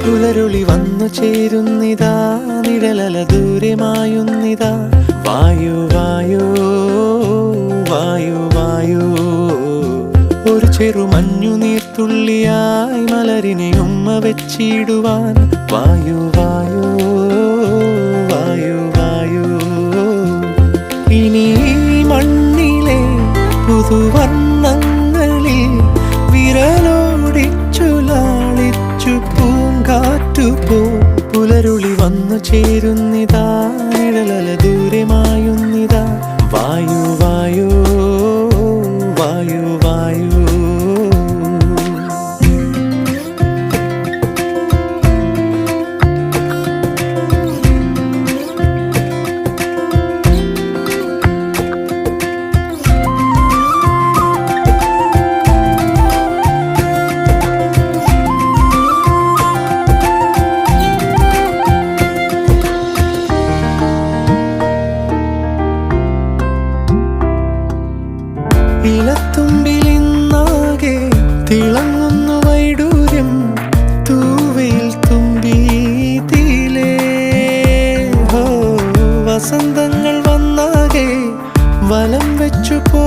പുലരുളി വന്നു ചേരുന്നിതാ, നിഴലല ദൂരെ മായുന്നിതാ. വായു വായു വായു വായു, ഒരു ചെറു മഞ്ഞു നീർത്തുള്ളിയായി മലരിനെ ഉമ്മ വെച്ചിടുവാൻ. വായു വായു വായു വായു, ഇനി മണ്ണിലെ പുതുവർണ്ണങ്ങളിൽ വിരലോടിച്ചു ലാളിച്ചു പൂങ്കാറ്റുപോ. പുലരുളി വന്നു ചേരുന്നിതാ, നിഴലല ദൂരെ മായുന്നിതാ. വായു വായു വായു വായു. ഇലത്തുമ്പിലിന്നാകെ തിളങ്ങുന്നു വൈഡൂര്യം, തൂവയിൽ തുമ്പി തീലേ. വസന്തങ്ങൾ വന്നാകെ വലം വെച്ചു പോ